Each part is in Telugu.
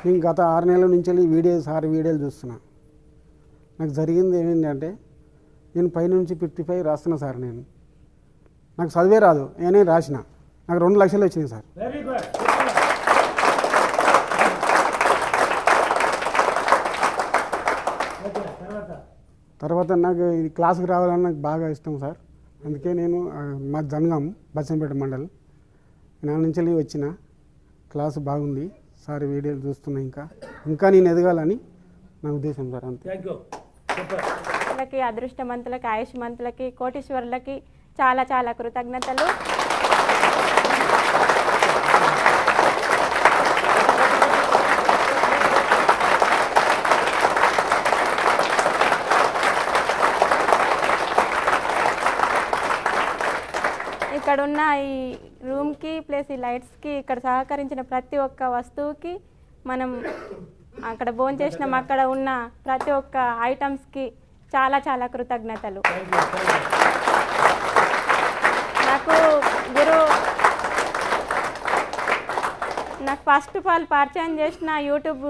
నేను గత 6 నెలల నుంచి వీడియోలు చూస్తున్నా. నాకు జరిగింది ఏమైందంటే నేను పైనుంచి 55 రాస్తున్నా సార్. నాకు చదివే రాదు, నేనే రాసిన. నాకు 2 లక్షలు వచ్చినాయి సార్. తర్వాత నాకు ఈ క్లాస్కి రావాలని నాకు బాగా ఇష్టం సార్. అందుకే నేను మా జనగాం బచ్చంపేట మండల్ నా నుంచి వచ్చిన. క్లాసు బాగుంది సార్, వీడియోలు చూస్తున్నా. ఇంకా నేను ఎదగాలని నా ఉద్దేశం సార్. అంతే. అదృష్టవంతులకి, ఆయుష్మంతులకి, కోటీశ్వరులకి చాలా చాలా కృతజ్ఞతలు. ఇక్కడ ఉన్న ఈ రూమ్కి ప్లస్ ఈ లైట్స్కి ఇక్కడ సహకరించిన ప్రతి ఒక్క వస్తువుకి, మనం అక్కడ భోజనం చేసినాం అక్కడ ఉన్న ప్రతి ఒక్క ఐటమ్స్కి చాలా చాలా కృతజ్ఞతలు. నాకు ఫస్ట్ ఆఫ్ ఆల్ పరిచయం చేసిన యూట్యూబ్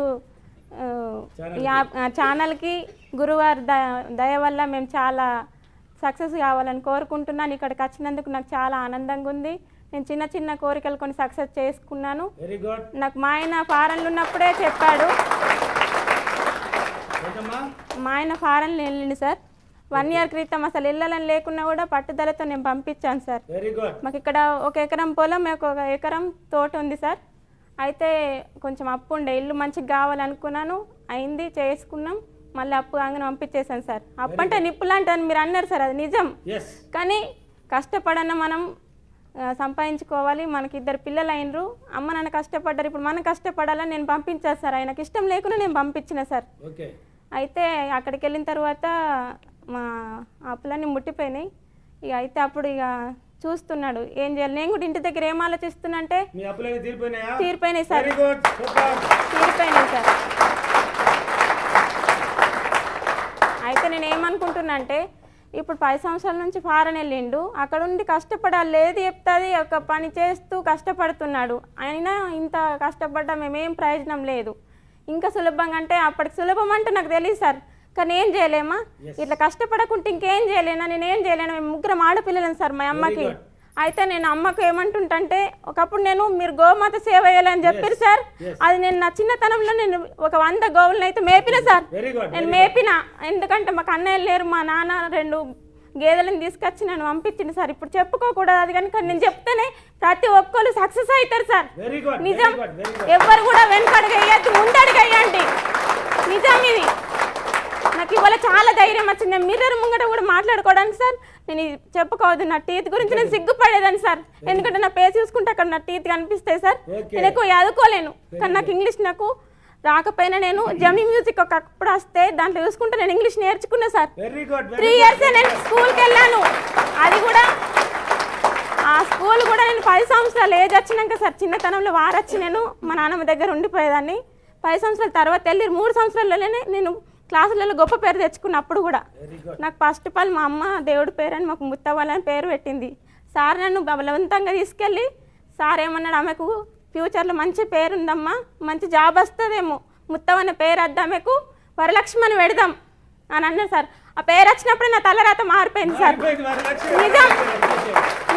ఛానల్కి గురువారి దయ వల్ల మేము చాలా సక్సెస్ కావాలని కోరుకుంటున్నాను. ఇక్కడికి వచ్చినందుకు నాకు చాలా ఆనందంగా ఉంది. నేను చిన్న చిన్న కోరికలు కొన్ని సక్సెస్ చేసుకున్నాను. నాకు మా ఆయన ఫారెన్లో ఉన్నప్పుడే చెప్పాడు. మా ఆయన ఫారెన్లో వెళ్ళింది సార్. 1 ఇయర్ క్రితం అసలు వెళ్ళాలని లేకున్నా కూడా పట్టుదలతో నేను పంపించాను సార్. మాకు ఇక్కడ 1 ఎకరం పొలం, 1 ఎకరం తోట ఉంది సార్. అయితే కొంచెం అప్పు ఉండే, ఇల్లు మంచిగా కావాలనుకున్నాను, అయింది, చేసుకున్నాం. మళ్ళీ అప్పు కాగానే పంపించేసాను సార్. అప్పు అంటే నిప్పులాంటి అని మీరు అన్నారు సార్, అది నిజం. కానీ కష్టపడన మనం సంపాదించుకోవాలి. మనకి 2 పిల్లలు అయినరు, అమ్మ నాన్న కష్టపడ్డారు, ఇప్పుడు మనం కష్టపడాలని నేను పంపించాను సార్. ఆయనకి ఇష్టం లేకుండా నేను పంపించిన సార్. అయితే అక్కడికి వెళ్ళిన తర్వాత మా అప్పులన్నీ ముట్టిపోయినాయి. అయితే అప్పుడు చూస్తున్నాడు ఏం చేయాలి. నేను కూడా ఇంటి దగ్గర ఏం ఆలోచిస్తున్నా అంటే తీరిపోయినాయి సార్, తీరిపోయినాయి సార్. అయితే నేను ఏమనుకుంటున్నా అంటే ఇప్పుడు 10 సంవత్సరాల నుంచి ఫారెన్ వెళ్ళిండు, అక్కడ ఉండి కష్టపడాలి లేదు చెప్తుంది, ఒక పని చేస్తూ కష్టపడుతున్నాడు. అయినా ఇంత కష్టపడ్డా మేమేం ప్రయోజనం లేదు. ఇంకా సులభంగా అంటే అప్పటికి సులభం అంటే నాకు తెలియదు సార్, కానీ ఏం చేయలేమా, ఇట్లా కష్టపడకుంటే ఇంకేం చేయలేనా, నేనేం చేయలేను. మేము 3 ఆడపిల్లలం సార్ మా అమ్మకి. అయితే నేను అమ్మకు ఏమంటుంటే ఒకప్పుడు నేను మీరు గోమాత సేవ చేయాలని చెప్పారు సార్, అది నేను నా చిన్నతనంలో నేను ఒక 100 గోవులను అయితే మేపిన సార్. నేను మేపిన, ఎందుకంటే మాకు అన్నయ్యలు లేరు, మా నాన్న 2 గేదెలను తీసుకొచ్చి నన్ను పంపించింది సార్. ఇప్పుడు చెప్పుకోకూడదు అది, కనుక నేను చెప్తేనే ప్రతి ఒక్కరు సక్సెస్ అవుతారు సార్. నిజం, ఎవరు కూడా వెనకడుగు వేయద్దు, ముందడుగు వేయండి. నిజం ఇది. నాకు ఇవాళ చాలా ధైర్యం వచ్చింది. నేను మిర్రర్ ముంగట కూడా మాట్లాడుకోవడానికి సార్ నేను చెప్పుకోవద్దు, నా టీత్ గురించి నేను సిగ్గుపడేదాన్ని సార్. ఎందుకంటే నా పేరు చూసుకుంటే అక్కడ నా టీత్ కనిపిస్తాయి సార్. నేను ఎక్కువ చదువుకోలేను, కానీ నాకు ఇంగ్లీష్ నాకు రాకపోయినా నేను జెమిని మ్యూజిక్ ఒకప్పుడు వస్తే దాంట్లో చూసుకుంటే నేను ఇంగ్లీష్ నేర్చుకున్నా సార్. 3 ఇయర్స్ నేను స్కూల్కి వెళ్ళాను. అది కూడా ఆ స్కూల్ కూడా నేను 10 సంవత్సరాలు ఏజ్ వచ్చినాక సార్, చిన్నతనంలో వారొచ్చి నేను మా నాన్నమ్మ దగ్గర ఉండిపోయేదాన్ని. 10 సంవత్సరాల తర్వాత వెళ్ళి 3 సంవత్సరాల్లోనే నేను క్లాసులలో గొప్ప పేరు తెచ్చుకున్నప్పుడు కూడా నాకు ఫస్ట్ ఆఫ్ ఆల్ మా అమ్మ దేవుడి పేరు అని మాకు ముత్తవ్వాలని పేరు పెట్టింది సార్. నన్ను బలవంతంగా తీసుకెళ్ళి సార్ ఏమన్నాడు, ఆమెకు ఫ్యూచర్లో మంచి పేరు ఉందమ్మా, మంచి జాబ్ వస్తుందేమో, ముత్తవన్న పేరు వద్దామెకు వరలక్ష్మని పెడదాం అని అన్నారు సార్. ఆ పేరు వచ్చినప్పుడు నా తలరాత మారిపోయింది సార్. నిజం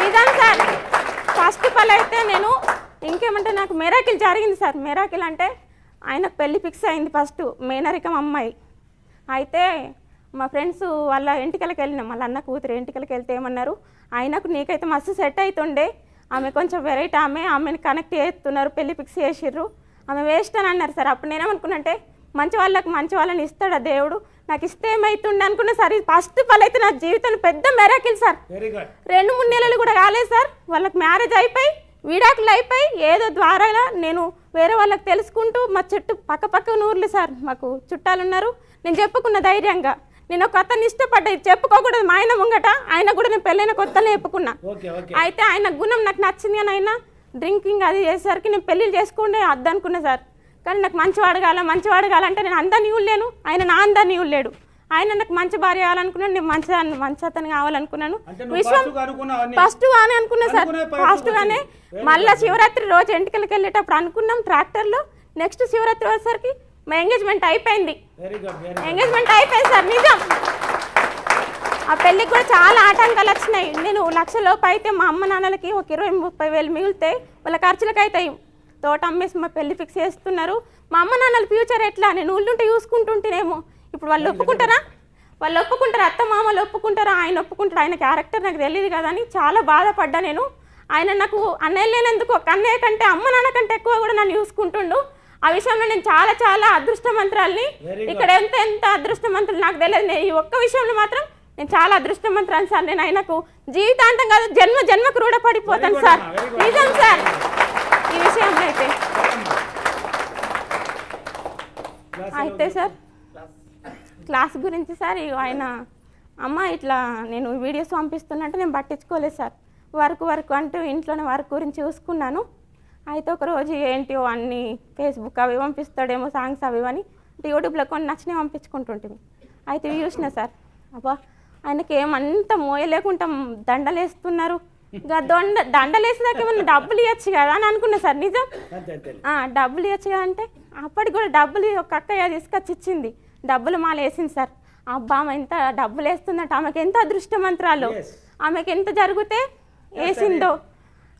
నిజం సార్. ఫస్ట్ ఆఫ్ ఆల్ అయితే నేను ఇంకేమంటే నాకు మెరాకిల్ జరిగింది సార్. మెరాకిల్ అంటే ఆయనకు పెళ్లి ఫిక్స్ అయింది ఫస్ట్, మేనరికం అమ్మాయి. అయితే మా ఫ్రెండ్స్ వాళ్ళ ఇంటికలకి వెళ్ళినాం, వాళ్ళ అన్న కూతురు ఇంటికలకి వెళ్తే ఏమన్నారు, ఆయనకు నీకైతే మస్తు సెట్ అవుతుండే, ఆమె కొంచెం వెరైటీ, ఆమెను కనెక్ట్ చేస్తున్నారు, పెళ్లి ఫిక్స్ చేసిర్రు, ఆమె వేస్ట్ అని అన్నారు సార్. అప్పుడు నేనేమనుకున్నంటే మంచి వాళ్ళకి మంచి వాళ్ళని ఇస్తాడా దేవుడు, నాకు ఇస్తే ఏమవుతుండే అనుకున్నా సార్. ఫస్ట్ ఆఫ్ ఆల్ అయితే నా జీవితంలో పెద్ద మెరాకిల్ సార్. 2-3 నెలలు కూడా కాలేదు సార్, వాళ్ళకి మ్యారేజ్ అయిపోయి విడాకులు అయిపోయి ఏదో ద్వారా నేను వేరే వాళ్ళకి తెలుసుకుంటూ మా చుట్టూ పక్క ఊర్లు సార్ మాకు చుట్టాలు ఉన్నారు. నేను చెప్పుకున్న ధైర్యంగా, నేను ఒక అతన్ని ఇష్టపడ్డా, చెప్పుకోకూడదు మా ఆయన ముంగట, ఆయన కూడా నేను పెళ్ళైన కొత్తలో చెప్పుకున్నా. అయితే ఆయన గుణం నాకు నచ్చింది, అని ఆయన డ్రింకింగ్ అది చేసేసరికి నేను పెళ్ళిళ్ళు చేసుకుంటే అద్దనుకున్నా సార్. కానీ నాకు మంచివాడు కాలంటే నేను అందరినీ ఇవ్వలేను, ఆయన నా అందరినీ ఇవ్వలేడు. ఆయన నాకు మంచి భార్య కావాలనుకున్నాను, నేను మంచి అతను కావాలనుకున్నాను. విశ్వం ఫస్ట్ గానే అనుకున్నా సార్, ఫస్ట్ గానే. మళ్ళీ శివరాత్రి రోజు ఎంటికలకి వెళ్ళేటప్పుడు అనుకున్నాం ట్రాక్టర్లో. నెక్స్ట్ శివరాత్రి వచ్చేసరికి మా ఎంగేజ్మెంట్ అయిపోయింది సార్. నిజం, ఆ పెళ్ళికి కూడా చాలా ఆటంకాలు వచ్చినాయి. నేను 1 లక్ష లోపు అయితే మా అమ్మ నాన్నలకి ఒక 20-30 వేలు మిగిలితే వాళ్ళ ఖర్చులకు అవుతాయి. తోట అమ్మేసి మా పెళ్లి ఫిక్స్ చేస్తున్నారు. మా అమ్మ నాన్నల ఫ్యూచర్ ఎట్లా, నేను ఊళ్ళుంటే చూసుకుంటుంటేనేమో. ఇప్పుడు వాళ్ళు ఒప్పుకుంటారా, అత్త మామలు ఒప్పుకుంటారా, ఆయన ఒప్పుకుంటారు, ఆయన క్యారెక్టర్ నాకు తెలియదు కదా అని చాలా బాధపడ్డా నేను. ఆయన నాకు అన్నయ్య లేనందుకు, ఒక అన్నయ్య కంటే అమ్మ నాన్న కంటే ఎక్కువ కూడా నన్ను చూసుకుంటుండు. ఆ విషయంలో నేను చాలా చాలా అదృష్టమంత్రాల్ని. ఇక్కడ ఎంత అదృష్టమంత్రులు నాకు తెలియదు, ఈ ఒక్క విషయంలో మాత్రం నేను చాలా అదృష్టమంత్రాలు సార్. నేను ఆయనకు జీవితాంతం కాదు జన్మకు రూఢపడిపోతాను సార్. నిజం సార్ ఈ విషయంలో అయితే సార్ క్లాస్ గురించి సార్, ఆయన అమ్మ ఇట్లా నేను వీడియోస్ పంపిస్తున్నట్టు నేను పట్టించుకోలేదు సార్. వర్క్ అంటూ ఇంట్లోనే వర్క్ గురించి చూసుకున్నాను. అయితే ఒకరోజు ఏంటో అన్ని ఫేస్బుక్ అవి పంపిస్తాడేమో సాంగ్స్ అవి అని యూట్యూబ్లో కొన్ని నచ్చినవి పంపించుకుంటుంటుంది. అయితే చూసిన సార్, అబ్బా ఆయనకి ఏమంతా మోయలేకుండా దండలేస్తున్నారు, దండలేసేదాకా ఏమన్నా డబ్బులు ఇవ్వచ్చు కదా అని అనుకున్నా సార్. నిజం, డబ్బులు ఇవ్వచ్చు కదా అంటే అప్పటికి కూడా డబ్బులు ఒక అక్కయ్య తీసుకొచ్చి ఇచ్చింది, డబ్బులు మాల వేసింది సార్. అబ్బా ఆమె ఎంత డబ్బులు వేస్తుందంటే ఆమెకి ఎంత అదృష్టమంత్రాలు, ఆమెకి ఎంత జరిగితే వేసిందో.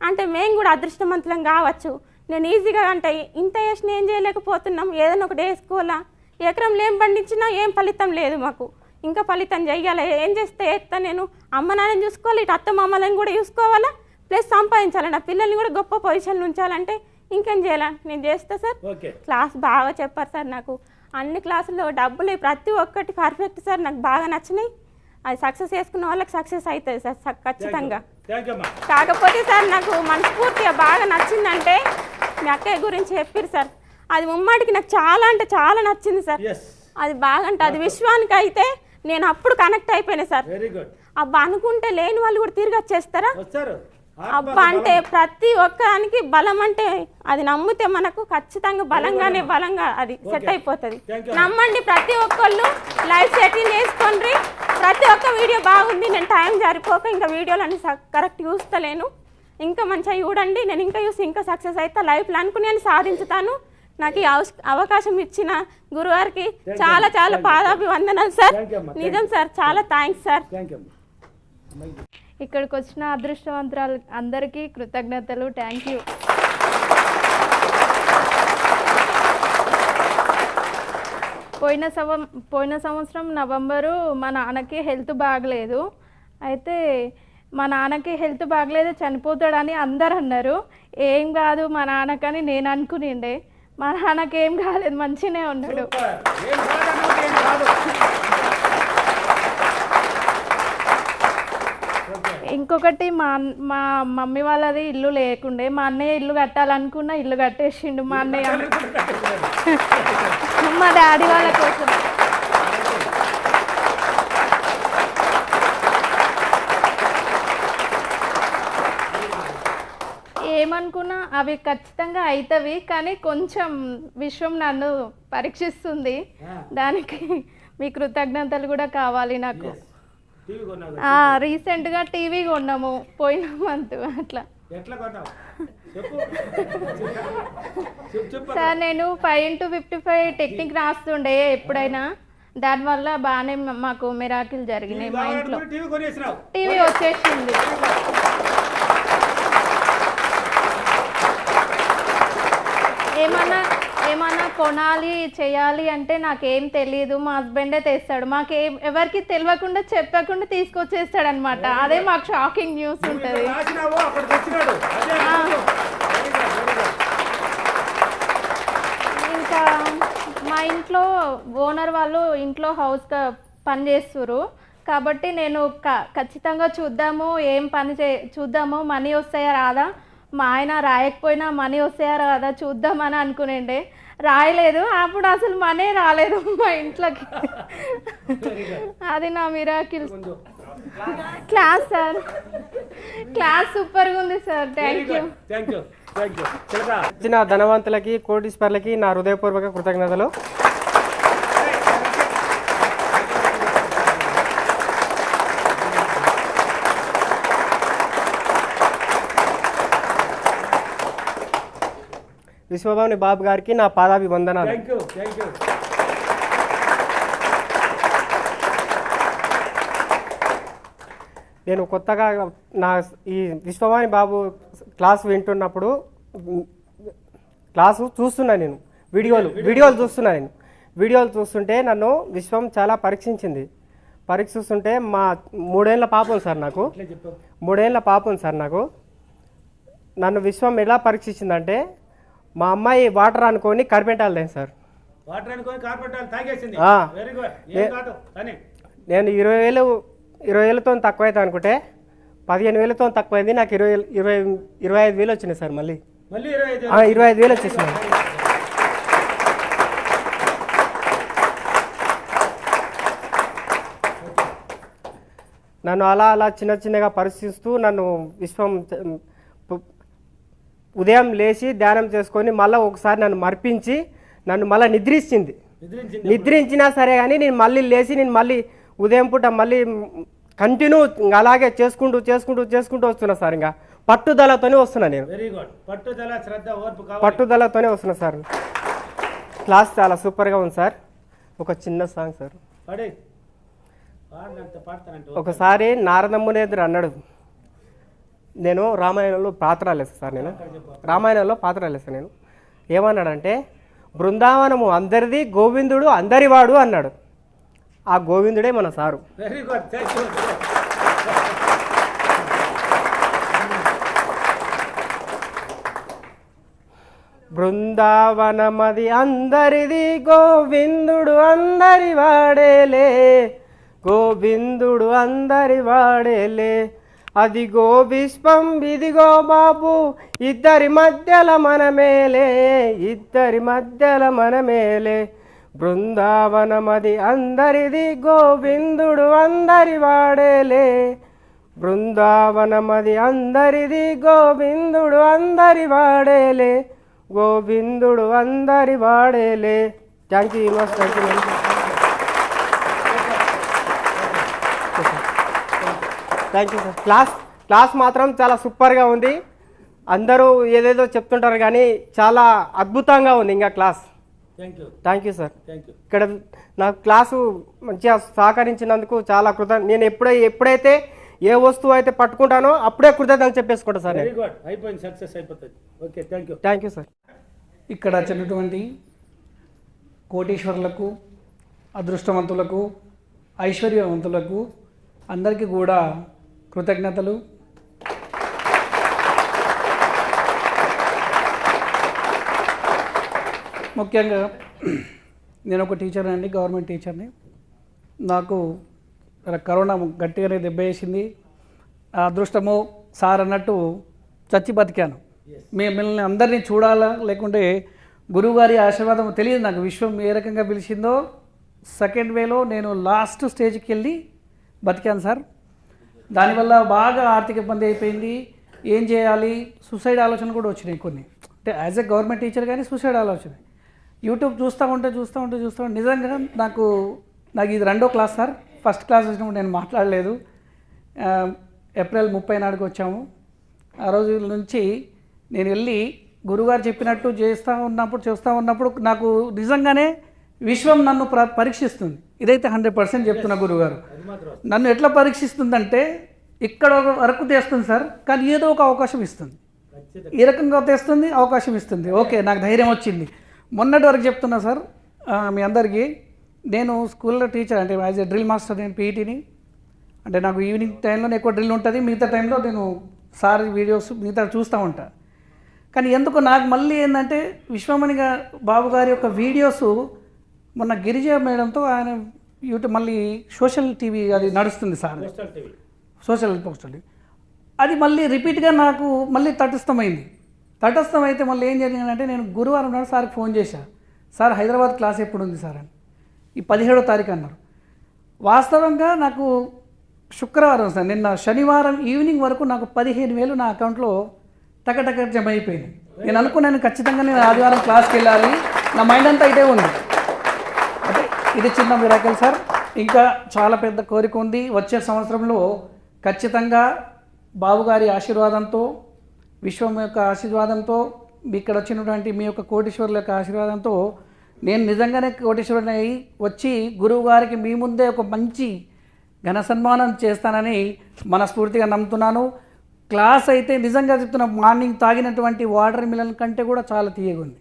అంటే మేము కూడా అదృష్టమంతులం కావచ్చు. నేను ఈజీగా అంటే ఇంత వేసిన ఏం చేయలేకపోతున్నాం, ఏదైనా ఒకటి వేసుకోవాలా, ఎకరంలో ఏం పండించినా ఏం ఫలితం లేదు మాకు, ఇంకా ఫలితం చెయ్యాలి. ఏం చేస్తే ఎత్తా నేను అమ్మ నాన్నని చూసుకోవాలి, ఇటు అత్త మామలను కూడా చూసుకోవాలా, ప్లస్ సంపాదించాలి, నా పిల్లల్ని కూడా గొప్ప పొజిషన్లు ఉంచాలంటే ఇంకేం చేయాలా, నేను చేస్తా సార్. క్లాస్ బాగా చెప్పారు సార్, నాకు అన్ని క్లాసుల్లో డబ్బులు ప్రతి ఒక్కటి పర్ఫెక్ట్ సార్, నాకు బాగా నచ్చినాయి. అది సక్సెస్ చేసుకున్న వాళ్ళకి సక్సెస్ అవుతుంది సార్ ఖచ్చితంగా. కాకపోతే సార్ నాకు మనస్ఫూర్తిగా బాగా నచ్చిందంటే మీ అక్కయ్య గురించి చెప్పారు సార్, అది ముమ్మాటికి నాకు చాలా అంటే చాలా నచ్చింది సార్. అది బాగా అంటే అది విశ్వానికి అయితే నేను అప్పుడు కనెక్ట్ అయిపోయినా సార్. అబ్బా అనుకుంటే లేని వాళ్ళు కూడా తిరిగి వచ్చేస్తారా, అబ్బా అంటే ప్రతి ఒక్కదానికి బలం అంటే అది నమ్మితే మనకు ఖచ్చితంగా బలంగా అది సెట్ అయిపోతుంది. నమ్మండి ప్రతి ఒక్కళ్ళు, లైవ్ సెటిల్ చేసుకోండి. ప్రతి ఒక్క వీడియో బాగుంది. నేను టైం సరిపోక ఇంకా వీడియోలన్నీ కరెక్ట్ చూస్తలేను. ఇంకా మంచిగా చూడండి. నేను ఇంకా చూసి ఇంకా సక్సెస్ అయితే లైఫ్లో అనుకుని నేను సాధించుతాను. నాకు ఈ అవకాశం ఇచ్చిన గురువారికి చాలా చాలా పాదాభివందనాలు సార్. నిజం సార్, చాలా థ్యాంక్స్ సార్. ఇక్కడికి వచ్చిన అదృష్టవంతురాలు అందరికీ కృతజ్ఞతలు. Thank you. పోయిన సంవత్సరం నవంబరు మా నాన్నకి హెల్త్ బాగలేదు. అయితే మా నాన్నకి హెల్త్ బాగలేదు, చనిపోతాడని అందరు అన్నారు. ఏం కాదు మా నాన్నకని నేను అనుకునిండే. మా నాన్నకి ఏం కాలేదు, మంచిగానే ఉన్నాడు. ఇంకొకటి మా మమ్మీ వాళ్ళది ఇల్లు లేకుండే. మా అన్నయ్య ఇల్లు కట్టాలనుకున్న ఇల్లు కట్టేసిండు మా అన్నయ్య మా డాడీ వాళ్ళ కోసం. ఏమనుకున్నా అవి ఖచ్చితంగా అవుతాయి, కానీ కొంచెం విశ్వం నన్ను పరీక్షిస్తుంది. దానికి మీ కృతజ్ఞతలు కూడా కావాలి నాకు. రీసెంట్గా టీవీ కొన్నాము పోయిన మంత్. అట్లా సార్ నేను 5x55 టెక్నిక్ రాస్తుండే ఎప్పుడైనా. దానివల్ల బాగానే మాకు మిరాకిల్ జరిగినాయి. మా ఇంట్లో టీవీ వచ్చేసింది. ఏమన్నా కొనాలి చేయాలి అంటే నాకేం తెలియదు. మా హస్బెండే తెస్తాడు. ఎవరికి తెలియకుండా చెప్పకుండా తీసుకొచ్చేస్తాడు అనమాట. అదే మాకు షాకింగ్ న్యూస్ ఉంటుంది. ఇంకా మా ఇంట్లో ఓనర్ వాళ్ళు ఇంట్లో హౌస్ పని చేస్తున్నారు కాబట్టి నేను ఖచ్చితంగా చూద్దాము మనీ వస్తాయా రాదా. మా ఆయన రాయకపోయినా మనీ వస్తాయా రాదా చూద్దామని అనుకునేండే. రాయలేదు. అప్పుడు అసలు మనీ రాలేదు మా ఇంట్లోకి. అది నా మిరాకిల్. క్లాస్ సార్, క్లాస్ సూపర్గా ఉంది సార్. Thank you. ఇచ్చిన ధనవంతులకి కోటీశ్వర్లకి నా హృదయపూర్వక కృతజ్ఞతలు. విశ్వభావని బాబు గారికి నా పాదాభివందనాలు. నేను కొత్తగా నా ఈ విశ్వభావని బాబు క్లాస్ వింటున్నప్పుడు క్లాసు చూస్తున్నాను. నేను వీడియోలు చూస్తుంటే నన్ను విశ్వం చాలా పరీక్షిస్తుంటే మా 3 ఏళ్ళ పాపం సార్ నాకు. 3 ఏళ్ళ పాపం సార్ నాకు. నన్ను విశ్వం ఎలా పరీక్షించిందంటే మా అమ్మాయి వాటర్ అనుకొని కార్పెంటాలు తాగింది సార్. నేను 20,000తో తక్కువైతే అనుకుంటే 15,000తో తక్కువైంది. నాకు 25,000 వచ్చినాయి సార్. మళ్ళీ 25,000 వచ్చేసినాయి. నన్ను అలా చిన్నగా పరిశీలిస్తూ నన్ను విశ్వం ఉదయం లేచి ధ్యానం చేసుకొని మళ్ళీ ఒకసారి నన్ను మర్పించి నన్ను మళ్ళీ నిద్రించినా సరే కానీ నేను మళ్ళీ లేచి నేను ఉదయం పూట మళ్ళీ కంటిన్యూ అలాగే చేసుకుంటూ వస్తున్నా సార్. ఇంకా పట్టుదలతోనే వస్తున్నా నేను. పట్టుదలతోనే వస్తున్నా సార్. క్లాస్ చాలా సూపర్గా ఉంది సార్. ఒక చిన్న సాంగ్ సార్. ఒకసారి నారదమ్మునేదురు అన్నాడు, నేను రామాయణంలో పాత్రలు వేస్తాను సార్. నేను ఏమన్నాడంటే బృందావనము అందరిది, గోవిందుడు అందరివాడు అన్నాడు. ఆ గోవిందుడే మన సారు. బృందావనమది అందరిది, గోవిందుడు అందరి వాడేలే. అదిగో విశ్వం ఇదిగో బాబు, ఇద్దరి మధ్యల మనమేలే. బృందావనమది అందరిది, గోవిందుడు అందరి వాడేలే. బృందావనమది అందరిది గోవిందుడు అందరి వాడేలే, గోవిందుడు అందరి వాడేలే. Thank you universe, thank you. Thank you sir. Class మాత్రం చాలా సూపర్గా ఉంది. అందరూ ఏదేదో చెప్తుంటారు కానీ చాలా అద్భుతంగా ఉంది ఇంకా క్లాస్. Thank you sir. ఇక్కడ నాకు క్లాసు మంచిగా సహకరించినందుకు చాలా నేను ఎప్పుడైతే ఏ వస్తువు అయితే పట్టుకుంటానో అప్పుడే కృతజ్ఞతలు చెప్పేసుకుంటా సార్. అయిపోయింది, సక్సెస్ అయిపోతుంది. Okay, thank you sir. ఇక్కడ వచ్చినటువంటి కోటీశ్వరులకు, అదృష్టవంతులకు, ఐశ్వర్యవంతులకు అందరికీ కూడా కృతజ్ఞతలు. ముఖ్యంగా నేను ఒక టీచర్ అండి, గవర్నమెంట్ టీచర్ని. నాకు కరోనా గట్టిగానే దెబ్బ వేసింది. ఆ అదృష్టము సార్ అన్నట్టు చచ్చి బతికాను. మిమ్మల్ని అందరినీ చూడాలా, లేకుంటే గురువుగారి ఆశీర్వాదం తెలియదు నాకు. విశ్వం ఏ రకంగా పిలిచిందో సెకండ్ వేలో నేను లాస్ట్ స్టేజ్కి వెళ్ళి బతికాను సార్. దానివల్ల బాగా ఆర్థిక ఇబ్బంది అయిపోయింది. ఏం చేయాలి, సూసైడ్ ఆలోచన కూడా వచ్చినాయి కొన్ని. అంటే యాజ్ ఎ గవర్నమెంట్ టీచర్ కానీ సూసైడ్ ఆలోచన. యూట్యూబ్ చూస్తూ ఉంటే నిజంగా నాకు ఇది 2వ క్లాస్ సార్. ఫస్ట్ క్లాస్ వచ్చినప్పుడు నేను మాట్లాడలేదు. ఏప్రిల్ 30 నాడుకు వచ్చాము. ఆ రోజుల నుంచి నేను వెళ్ళి గురుగారు చెప్పినట్టు చూస్తూ ఉన్నప్పుడు నాకు నిజంగానే విశ్వం నన్ను పరీక్షిస్తుంది. ఇదైతే 100% చెప్తున్నా. గురుగారు నన్ను ఎట్లా పరీక్షిస్తుందంటే ఇక్కడ వరకు తెస్తుంది సార్, కానీ ఏదో ఒక అవకాశం ఇస్తుంది. ఈ రకంగా తెస్తుంది, అవకాశం ఇస్తుంది. ఓకే, నాకు ధైర్యం వచ్చింది. మొన్నటి వరకు చెప్తున్నా సార్ మీ అందరికీ. నేను స్కూల్లో టీచర్, అంటే యాజ్ ఎ డ్రిల్ మాస్టర్. నేను పీఈటీని. అంటే నాకు ఈవినింగ్ టైంలో ఎక్కువ డ్రిల్ ఉంటుంది, మిగతా టైంలో నేను సార్ వీడియోస్ మిగతా చూస్తూ ఉంటాను. కానీ ఎందుకు నాకు మళ్ళీ ఏంటంటే విశ్వమణి బాబు గారి యొక్క వీడియోస్ మొన్న గిరిజ మేడంతో ఆయన యూట్యూబ్ మళ్ళీ సోషల్ టీవీ అది నడుస్తుంది సార్, సోషల్ పోస్టల్. అది మళ్ళీ రిపీట్గా నాకు మళ్ళీ తటస్థమైంది. తటస్థమైతే మళ్ళీ ఏం జరిగిందంటే నేను గురువారం నాడు సార్కి ఫోన్ చేశాను. సార్ హైదరాబాద్ క్లాస్ ఎప్పుడు ఉంది సార్ అని. ఈ 17వ తారీఖు అన్నారు. వాస్తవంగా నాకు శుక్రవారం సార్, నిన్న శనివారం ఈవినింగ్ వరకు నాకు 15,000 నా అకౌంట్లో టకటక జమ అయిపోయింది. నేను అనుకున్నాను ఖచ్చితంగా నేను ఆదివారం క్లాస్కి వెళ్ళాలి. నా మైండ్ అంతా ఇదే ఉంది. అంటే ఇది చిన్న మిరాకిల్ సార్. ఇంకా చాలా పెద్ద కోరిక ఉంది. వచ్చే సంవత్సరంలో ఖచ్చితంగా బాబుగారి ఆశీర్వాదంతో, విశ్వం యొక్క ఆశీర్వాదంతో, ఇక్కడ వచ్చినటువంటి మీ యొక్క కోటీశ్వరుల యొక్క ఆశీర్వాదంతో నేను నిజంగానే కోటీశ్వరుని అయి వచ్చి గురువు గారికి మీ ముందే ఒక మంచి ఘన సన్మానం చేస్తానని మనస్ఫూర్తిగా నమ్ముతున్నాను. క్లాస్ అయితే నిజంగా చెప్తున్నా, మార్నింగ్ తాగినటువంటి వాటర్ మిలన్ కంటే కూడా చాలా తీయగా ఉంది.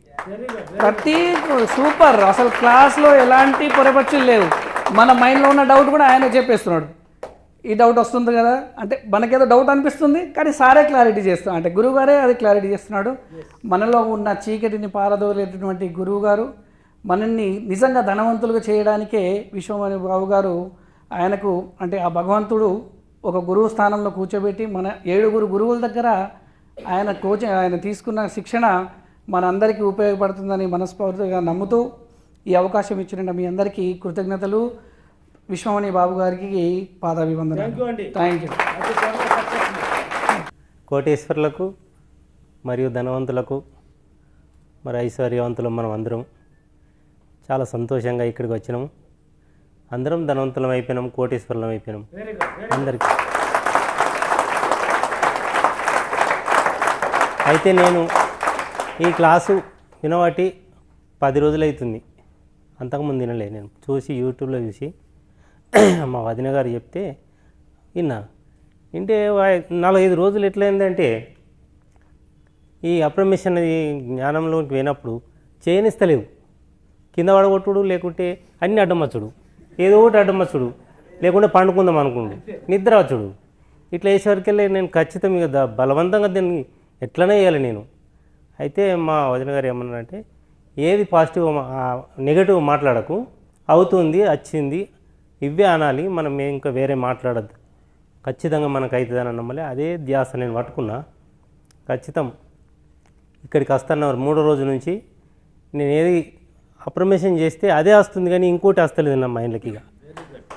ప్రతి సూపర్. అసలు క్లాస్లో ఎలాంటి పొరపచ్చులు లేవు. మన మైండ్లో ఉన్న డౌట్ కూడా ఆయన చెప్పేస్తున్నాడు. ఈ డౌట్ వస్తుంది కదా అంటే మనకేదో డౌట్ అనిపిస్తుంది, కానీ సారే క్లారిటీ చేస్తున్నాడు. అంటే గురువుగారే అది క్లారిటీ చేస్తున్నాడు. మనలో ఉన్న చీకటిని పారదోలేటటువంటి గురువుగారు మనల్ని నిజంగా ధనవంతులుగా చేయడానికే విశ్వమణి బాబు గారు ఆయనకు, అంటే ఆ భగవంతుడు ఒక గురువు స్థానంలో కూర్చోబెట్టి మన 7 గురువుల దగ్గర ఆయన తీసుకున్న శిక్షణ మనందరికీ ఉపయోగపడుతుందని మనస్ఫూర్తిగా నమ్ముతూ ఈ అవకాశం ఇచ్చిన మీ అందరికీ కృతజ్ఞతలు. విశ్వమణి బాబు గారికి పాదాభివందనాలు. Thank you. కోటీశ్వరులకు మరియు ధనవంతులకు మరి ఐశ్వర్యవంతులు మనం అందరం చాలా సంతోషంగా ఇక్కడికి వచ్చినాము. అందరం ధనవంతులం అయిపోయినాం, కోటీశ్వరులం అయిపోయినాం అందరికీ. అయితే నేను ఈ క్లాసు వినవాటి 10 రోజులు అవుతుంది. అంతకుముందు వినలే. నేను యూట్యూబ్లో చూసి మా వదిన గారు చెప్తే విన్నా. వింటే 4-5 రోజులు ఎట్లయిందంటే ఈ అప్రమేషన్ జ్ఞానంలోకి పోయినప్పుడు చేయనిస్తలేవు. కింద పడగొట్టుడు, లేకుంటే అన్ని అడ్డమచ్చుడు, ఏదో ఒకటి అడ్డమచ్చుడు, లేకుంటే పండుకుందాం అనుకుండు, నిద్ర వచ్చుడు. ఇట్లా వేసేవరకెళ్ళి నేను ఖచ్చితంగా ఇక బలవంతంగా దీన్ని ఎట్లనే వేయాలి నేను. అయితే మా వదిన గారు ఏమన్నారంటే, ఏది పాజిటివ్ నెగటివ్ మాట్లాడకు, అవుతుంది వచ్చింది ఇవే అనాలి, మనం ఇంకా వేరే మాట్లాడద్దు, ఖచ్చితంగా మనకు అవుతుందని నమ్మలే. అదే ధ్యాస నేను పట్టుకున్నా. ఖచ్చితం ఇక్కడికి వస్తున్న 3వ రోజు నుంచి నేను ఏది అప్రమేషన్ చేస్తే అదే వస్తుంది, కానీ ఇంకోటి వస్తలేదు నా మైండ్లకి. ఇక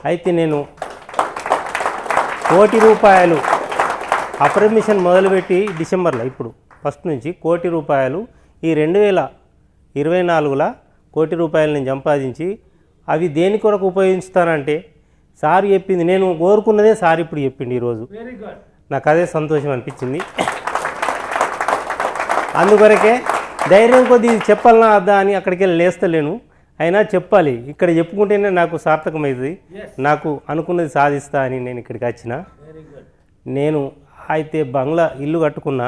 అయితే నేను ₹1,00,00,000 అప్రమిషన్ మొదలుపెట్టి డిసెంబర్లో ఇప్పుడు ఫస్ట్ నుంచి ₹1,00,00,000 ఈ 2024లో ₹1,00,00,000 నేను సంపాదించి అవి దేని కొరకు ఉపయోగించుతానంటే సార్ చెప్పింది నేను కోరుకున్నదే సార్ ఇప్పుడు చెప్పింది ఈరోజు. నాకు అదే సంతోషం అనిపించింది. అందుకొరకే ధైర్యం కొద్ది చెప్పాలన్నా అద్దా అని అక్కడికి వెళ్ళి లేస్తలేను. అయినా చెప్పాలి, ఇక్కడ చెప్పుకుంటేనే నాకు సార్థకమైంది, నాకు అనుకున్నది సాధిస్తా అని నేను ఇక్కడికి వచ్చిన. నేను అయితే బంగ్లా ఇల్లు కట్టుకున్నా,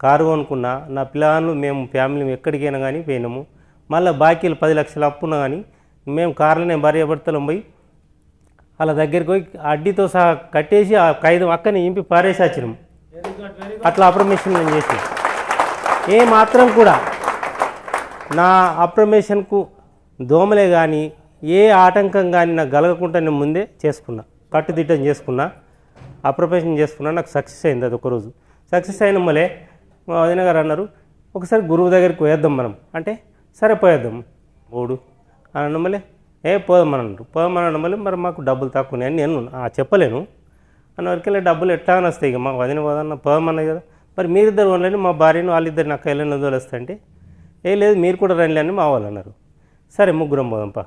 కారు కొనుక్కున్నా, నా పిల్లలు మేము ఫ్యామిలీ ఎక్కడికైనా కానీ పోయినాము. మళ్ళీ బాకీలు 10 లక్షలు అప్పున్నా కానీ మేము కారులోనే భార్యాభర్తలం పోయి వాళ్ళ దగ్గరికి పోయి అడ్డీతో సహా కట్టేసి ఆ ఖైదం అక్కని ఇంపి పారేసి వచ్చినాము. అట్లా అప్రమేషన్ నేను చేసిన. ఏ మాత్రం కూడా నా అప్రమేషన్కు దోమలే కానీ ఏ ఆటంకం కానీ నాకు కలగకుండా నేను ముందే చేసుకున్నా, కట్టుదిట్టం చేసుకున్నా, అప్రమేషన్ చేసుకున్నా. నాకు సక్సెస్ అయింది అది ఒకరోజు. సక్సెస్ అయిన మళ్ళీ మా వదిన గారు అన్నారు, ఒకసారి గురువు దగ్గరికి పోయేద్దాం మనం అంటే, సరే పోయేద్దాం ఓడు అని అన్న మళ్ళీ పోదామని అన్నారు. పోదామని మళ్ళీ మరి మాకు డబ్బులు తక్కువ అని నేను చెప్పలేను అన్నవరకెళ్ళి డబ్బులు ఎట్లా అని వస్తాయి. ఇక మా వదిన పోదన్న పోదామన్నది కదా, మరి మీరిద్దరు వాళ్ళని మా భార్యను వాళ్ళిద్దరిని అక్క వెళ్ళని వదిలేస్తా అంటే, లేదు మీరు కూడా రండి అని మా వాళ్ళు అన్నారు. సరే ముగ్గురం పోదాంపా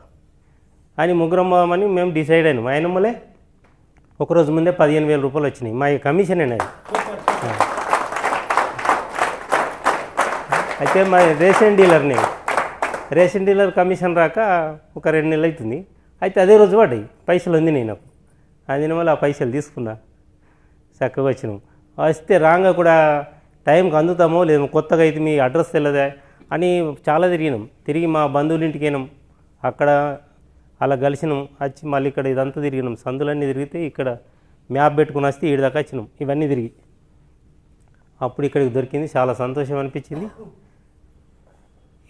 అని ముగ్గురం పోదామని మేము డిసైడ్ అయినాం. ఆయన మళ్ళీ ఒకరోజు ముందే ₹15,000 వచ్చినాయి. మా కమిషన్ అనేది. అయితే మా రేషన్ డీలర్ కమిషన్ రాక ఒక 2 నెలలు అవుతుంది. అయితే అదే రోజు పడ్డాయి పైసలు అందినాయి నాకు. అందిన వల్ల ఆ పైసలు తీసుకున్నా, చక్కగా వచ్చినాం. వస్తే రాగా కూడా టైంకి అందుతామో లేదో, కొత్తగా అయితే మీ అడ్రస్ తెలియదా అని చాలా తిరిగినాం. తిరిగి మా బంధువుల ఇంటికి అయినాం, అక్కడ అలా కలిసినాం. వచ్చి మళ్ళీ ఇక్కడ ఇదంతా తిరిగినాం, సందులన్నీ తిరిగితే ఇక్కడ మ్యాప్ పెట్టుకుని వస్తే ఈడి దాకా వచ్చినాం. ఇవన్నీ తిరిగి అప్పుడు ఇక్కడికి దొరికింది. చాలా సంతోషం అనిపించింది.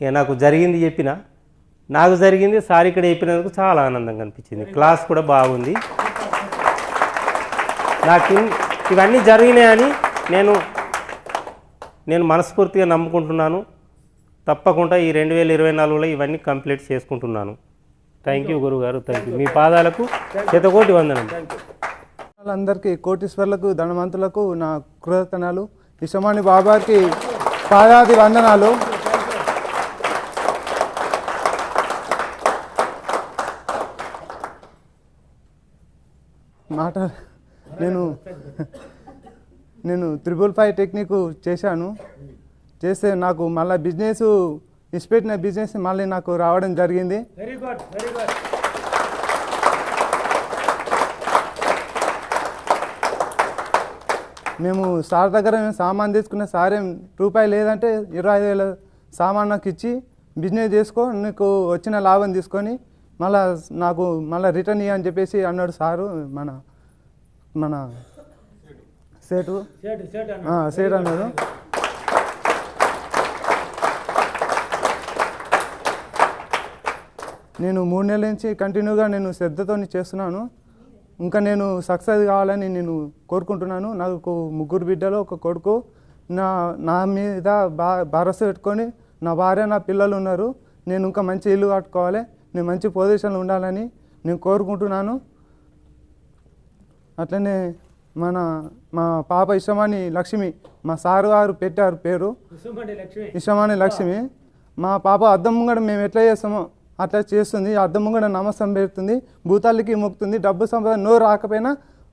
ఇక నాకు జరిగింది చెప్పిన, నాకు జరిగింది సార్ ఇక్కడ చెప్పినందుకు చాలా ఆనందంగా అనిపించింది. క్లాస్ కూడా బాగుంది. నాకు ఇవన్నీ జరిగినాయని నేను మనస్ఫూర్తిగా నమ్ముకుంటున్నాను. తప్పకుండా ఈ 2024లో ఇవన్నీ కంప్లీట్ చేసుకుంటున్నాను. థ్యాంక్ యూ గురుగారు, థ్యాంక్ యూ. మీ పాదాలకు శతకోటి వందనం. అందరికీ కోటీశ్వర్లకు ధనవంతులకు నా కృతజ్ఞతలు. ఇష్టమాని బాబాకి పాదాది వందనాలు. మాట నేను 555 టెక్నిక్ చేశాను. చేస్తే నాకు మళ్ళీ బిజినెస్ ఇష్టపెట్టిన బిజినెస్ మళ్ళీ నాకు రావడం జరిగింది. Very good, very good. మేము సార్ దగ్గర సామాన్ తీసుకున్న సారేం రూపాయి లేదంటే 25,000 సామాన్ నాకు ఇచ్చి బిజినెస్ చేసుకో, నీకు వచ్చిన లాభం తీసుకొని నాకు రిటర్న్ ఇవ్వని చెప్పేసి అన్నాడు సారు. మన సేటు అన్నాడు. నేను 3 నెలల నుంచి కంటిన్యూగా నేను శ్రద్ధతో చేస్తున్నాను. ఇంకా నేను సక్సెస్ కావాలని నేను కోరుకుంటున్నాను. నాకు 3 బిడ్డలు, 1 కొడుకు. నా మీద భరోసా పెట్టుకొని నా భార్య, నా పిల్లలు ఉన్నారు. నేను ఇంకా మంచి ఇల్లు కట్టుకోవాలి, నేను మంచి పొజిషన్లో ఉండాలని నేను కోరుకుంటున్నాను. అట్లనే మా పాప ఇష్టమని లక్ష్మి, మా సారు గారు పెట్టారు పేరు ఇష్టమని లక్ష్మి. మా పాప అద్దం ముంగడ మేము ఎట్లా చేస్తామో అట్లా చేస్తుంది. అద్దం ముంగడ నమస్తం పెడుతుంది, భూతాలకి మొక్కుతుంది. డబ్బు సంపద నోరు రాకపోయినా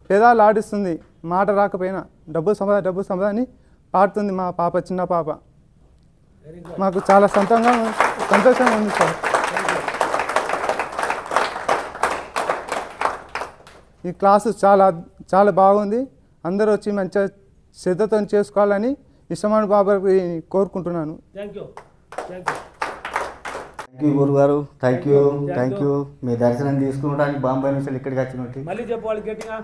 పెదాలు ఆడిస్తుంది, మాట రాకపోయినా డబ్బు సంపద అని పాడుతుంది మా పాప, చిన్న పాప. మాకు చాలా సంతోషంగా ఉంది సార్. ఈ క్లాసు చాలా బాగుంది. అందరూ వచ్చి మంచిగా శ్రద్ధతో చేసుకోవాలని ఇష్టమాని బాబాకి కోరుకుంటున్నాను. థ్యాంక్ యూ గురుగారు, థ్యాంక్ యూ. మీ దర్శనం తీసుకోవడానికి బాంబే నుంచి ఇక్కడికి వచ్చినట్టు మళ్ళీ చెప్పాలి గట్టిగా.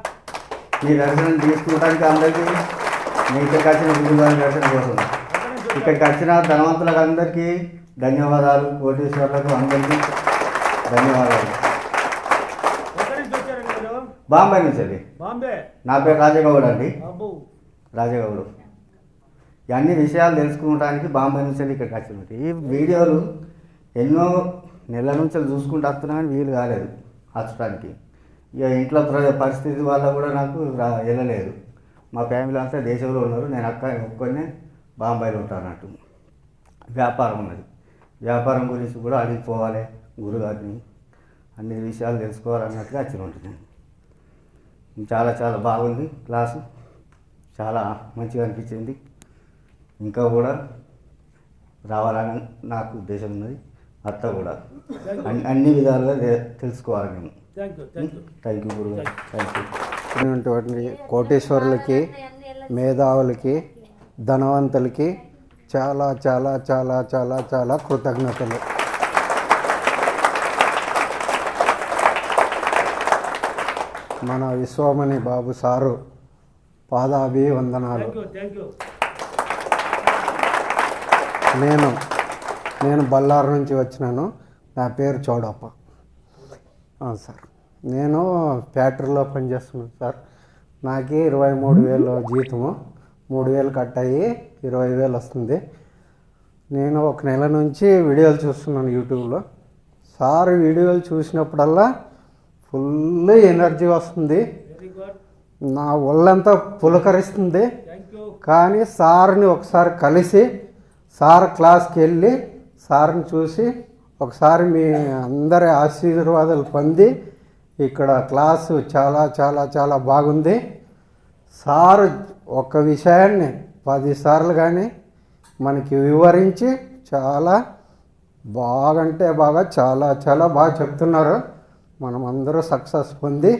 మీ దర్శనం తీసుకోవడానికి అందరికీ మీ ఇక్కడికి వచ్చిన గురుగారి దర్శనం కోసం ఇక్కడికి వచ్చిన ధనవంతులకు అందరికీ ధన్యవాదాలు. కోటీశ్వర్లకు అందరికీ ధన్యవాదాలు. బాంబే నుంచి నా పేరు రాజగౌడ్ అండి, రాజగౌడ్. అన్ని విషయాలు తెలుసుకోవడానికి బాంబే నుంచి ఇక్కడికి వచ్చినట్టు. ఈ వీడియోలు ఎన్నో నెలల నుంచి చూసుకుంటూ వస్తున్నా కానీ వీలు కాలేదు వచ్చడానికి. ఇక ఇంట్లో పరిస్థితి వల్ల కూడా నాకు వెళ్ళలేదు. మా ఫ్యామిలీ అంతా దేశంలో ఉన్నారు, నేను ఒక్కనే బాంబేలో ఉంటాను అన్నట్టు. వ్యాపారం ఉన్నది, వ్యాపారం గురించి కూడా అడిగిపోవాలి గురుగారిని, అన్ని విషయాలు తెలుసుకోవాలన్నట్టుగా వచ్చి ఉంటుంది. చాలా చాలా బాగుంది క్లాసు, చాలా మంచిగా అనిపించింది. ఇంకా కూడా రావాలని నాకు ఉద్దేశం ఉన్నది. అత్త కూడా అన్ని విధాలుగా తెలుసుకోవాలి నేను. థ్యాంక్ యూ గురుగారు, థ్యాంక్ యూ. ఉన్నటువంటి కోటేశ్వరులకి, మేధావులకి, ధనవంతులకి చాలా చాలా చాలా చాలా చాలా కృతజ్ఞతలు. మన విశ్వమణి బాబు సారు పాదాభివందనాలు. నేను బళ్ళారు నుంచి వచ్చినాను. నా పేరు చౌడప్ప సార్. నేను ఫ్యాక్టరీలో పనిచేస్తున్నాను సార్. నాకు 23,000 జీతము, 3,000 కట్ అయ్యి 20,000 వస్తుంది. నేను ఒక నెల నుంచి వీడియోలు చూస్తున్నాను యూట్యూబ్లో. సార్ వీడియోలు చూసినప్పుడల్లా ఫుల్ ఎనర్జీ వస్తుంది, నా ఒళ్ళంతా పులకరిస్తుంది. కానీ సార్ని ఒకసారి కలిసి సార్ క్లాస్కి వెళ్ళి సార్ని చూసి ఒకసారి మీ అందరి ఆశీర్వాదాలు పొంది ఇక్కడ క్లాసు చాలా చాలా చాలా బాగుంది. సార్ ఒక విషయాన్ని 10 సార్లు కానీ మనకి వివరించి చాలా బాగంటే బాగా చాలా చాలా బాగా చెప్తున్నారు. మనం అందరూ సక్సెస్ పొంది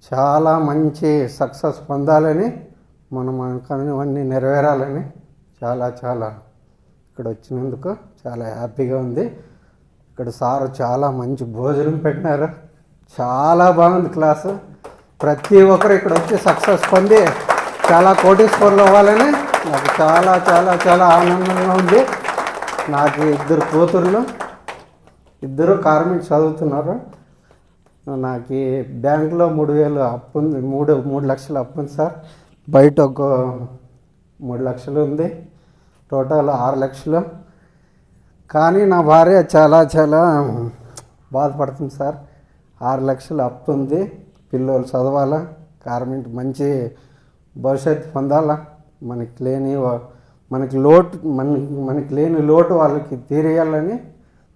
చాలా మంచి సక్సెస్ పొందాలని, మనం అనుకున్నవన్నీ నెరవేరాలని చాలా చాలా ఇక్కడ వచ్చినందుకు చాలా హ్యాపీగా ఉంది. ఇక్కడ సార్ చాలా మంచి భోజనం పెట్టినారు, చాలా బాగుంది క్లాసు. ప్రతి ఒక్కరు ఇక్కడ వచ్చి సక్సెస్ పొంది చాలా కోటీశ్వర్లు అవ్వాలని నాకు చాలా చాలా చాలా ఆనందంగా ఉంది. నాకు 2 కూతుర్లు, 2 కార్మెంట్స్ చదువుతున్నారు. నాకు బ్యాంకులో 3,000 అప్పు ఉంది, 3 లక్షలు అప్పు ఉంది సార్. బయట ఒక 3 లక్షలు ఉంది, టోటల్ 6 లక్షలు. కానీ నా భార్య చాలా చాలా బాధపడుతుంది సార్. 6 లక్షలు అప్పు ఉంది, పిల్లలు చదవాలా, కార్మెంట్ మంచి భవిష్యత్తు పొందాలా, మనకి లేని లోటు వాళ్ళకి తీరేయాలని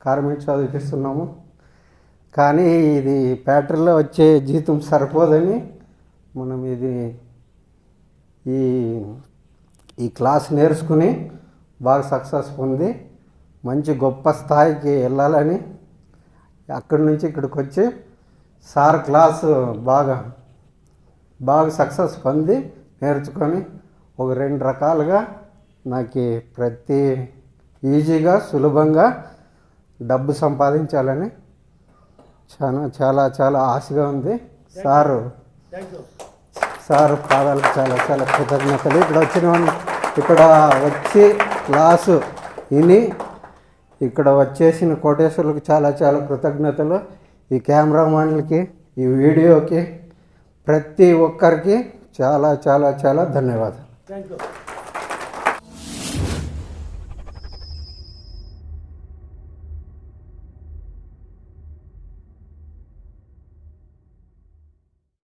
కార్మెంట్ చదివిస్తున్నాము. కానీ ఇది ఫ్యాక్టరీలో వచ్చే జీతం సరిపోదని మనం ఈ క్లాస్ నేర్చుకుని బాగా సక్సెస్ పొంది మంచి గొప్ప స్థాయికి వెళ్ళాలని అక్కడి నుంచి ఇక్కడికి వచ్చి సార్ క్లాసు బాగా సక్సెస్ పొంది నేర్చుకొని ఒక 2 రకాలుగా నాకు ప్రతి ఈజీగా సులభంగా డబ్బు సంపాదించాలని చాలా చాలా చాలా ఆశగా ఉంది. సారు పాదాలకు చాలా చాలా కృతజ్ఞతలు. ఇక్కడ వచ్చి క్లాసు విని ఇక్కడ వచ్చేసిన కోటేశ్వరులకు చాలా చాలా కృతజ్ఞతలు. ఈ కెమెరామాన్లకి, ఈ వీడియోకి, ప్రతి ఒక్కరికి చాలా చాలా చాలా ధన్యవాదాలు.